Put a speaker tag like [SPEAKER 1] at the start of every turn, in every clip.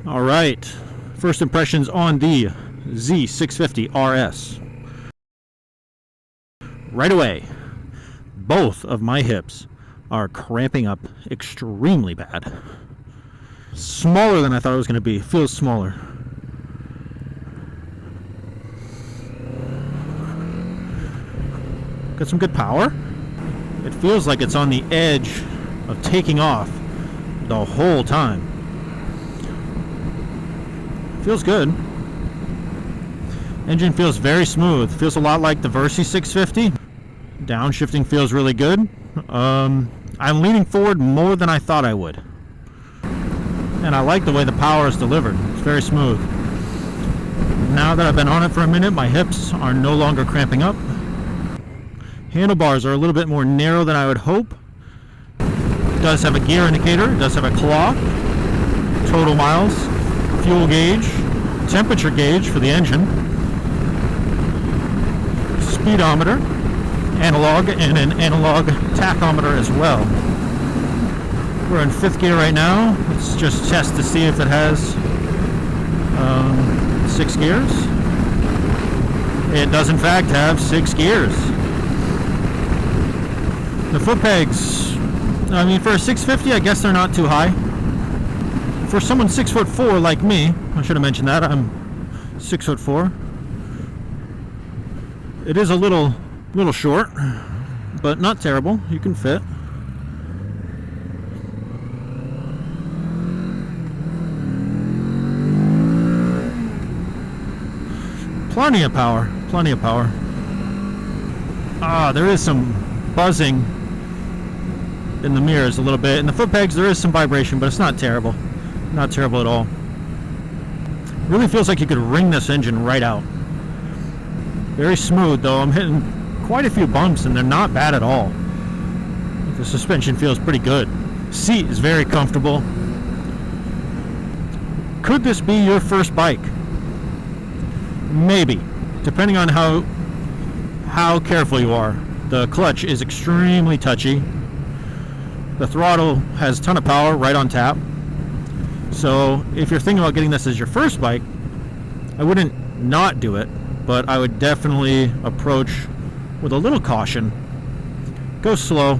[SPEAKER 1] All right, first impressions on the Z650 RS. Right away, both of my hips are cramping up extremely bad. Smaller than I thought it was going to be. Feels smaller. Got some good power. It feels like it's on the edge of taking off the whole time. Feels good. Engine feels very smooth. Feels a lot like the Versi 650. Downshifting feels really good. I'm leaning forward more than I thought I would. And I like the way the power is delivered. It's very smooth. Now that I've been on it for a minute, my hips are no longer cramping up. Handlebars are a little bit more narrow than I would hope. It does have a gear indicator. It does have a clock. Total miles. Fuel gauge. Temperature gauge for the engine. Speedometer. Analog, and an analog tachometer as well. We're in 5th gear right now. Let's just test to see if it has 6 gears. It does in fact have 6 gears. The foot pegs, I mean, for a 650, I guess they're not too high. For someone 6'4" like me, I should have mentioned that, I'm 6'4". It is a little short, but not terrible. You can fit. Plenty of power. Plenty of power. There is some buzzing in the mirrors a little bit. In the foot pegs, there is some vibration, but it's not terrible. Not terrible at all. Really feels like you could wring this engine right out. Very smooth, though. I'm hitting quite a few bumps, and they're not bad at all. The suspension feels pretty good. Seat is very comfortable. Could this be your first bike? Maybe, depending on how careful you are. The clutch is extremely touchy. The throttle has a ton of power right on tap. So if you're thinking about getting this as your first bike, I wouldn't not do it, but I would definitely approach with a little caution. Go slow.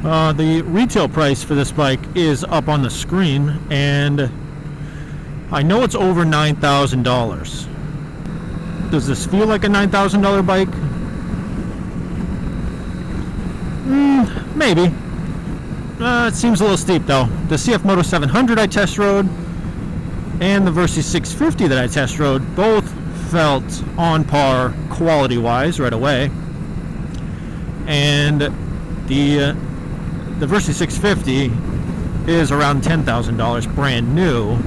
[SPEAKER 1] The retail price for this bike is up on the screen, and I know it's over $9,000. Does this feel like a $9,000 bike? Maybe. It seems a little steep though. The CF Moto 700 I test rode and the Versi 650 that I test rode both felt on par quality wise right away. And the Versi 650 is around $10,000 brand new,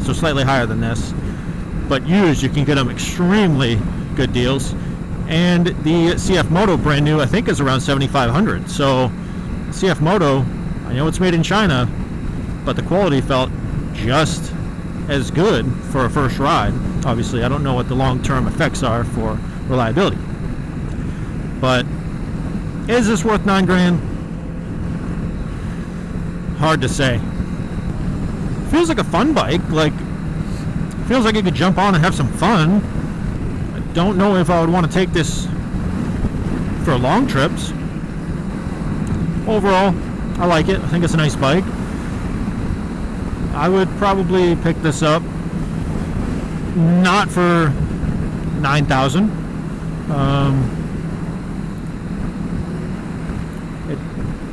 [SPEAKER 1] so slightly higher than this. But used, you can get them extremely good deals. And the CF Moto brand new, I think, is around $7,500. So CF Moto, I know it's made in China, but the quality felt just as good for a first ride. Obviously, I don't know what the long-term effects are for reliability. But is this worth $9,000? Hard to say. Feels like a fun bike. Feels like you could jump on and have some fun. I don't know if I would want to take this for long trips. Overall, I like it. I think it's a nice bike. I would probably pick this up not for $9,000.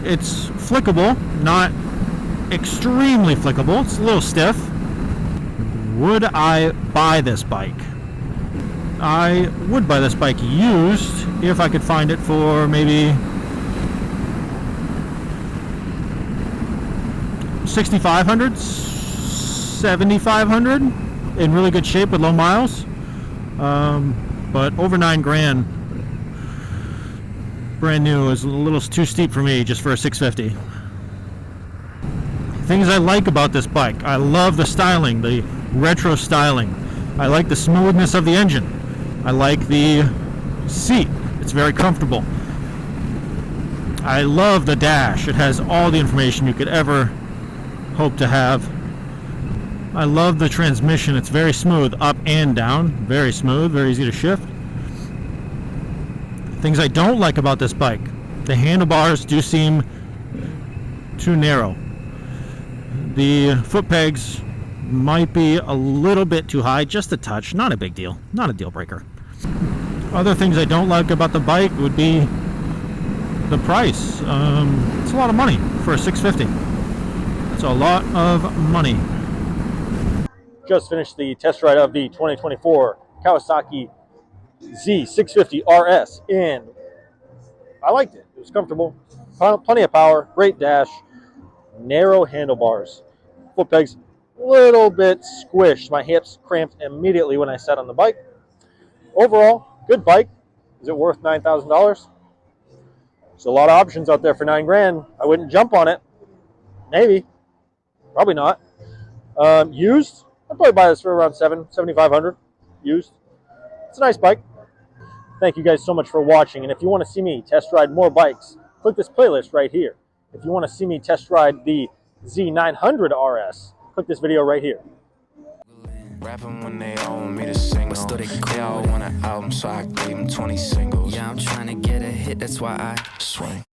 [SPEAKER 1] It's flickable, not extremely flickable. It's a little stiff. Would I buy this bike? I would buy this bike used if I could find it for maybe $6,500, $7,500 in really good shape with low miles. But over $9,000 brand new is a little too steep for me just for a 650. Things I like about this bike: I love the styling, the retro styling. I like the smoothness of the engine. I like the seat. It's very comfortable. I love the dash. It has all the information you could ever hope to have. I love the transmission. It's very smooth, up and down. Very smooth, very easy to shift. Things I don't like about this bike. The handlebars do seem too narrow. The foot pegs might be a little bit too high, just a touch. Not a big deal. Not a deal breaker. Other things I don't like about the bike would be the price. It's a lot of money for a 650. It's a lot of money. Just finished the test ride of the 2024 Kawasaki Z650 RS, and I liked it. It was comfortable, plenty of power, great dash, narrow handlebars, foot pegs a little bit squished. My hips cramped immediately when I sat on the bike. Overall, good bike. Is it worth $9,000? There's a lot of options out there for $9,000. I wouldn't jump on it. Maybe, probably not. Used, I'd probably buy this for around $7,500 used. It's a nice bike. Thank you guys so much for watching, and if you want to see me test ride more bikes, click this playlist right here. If you want to see me test ride the Z900 RS, click this video right here.
[SPEAKER 2] Rapping when they all want me to sing, but still they all want an album, so I gave them 20 singles. Yeah, I'm trying to get a hit, that's why I swing.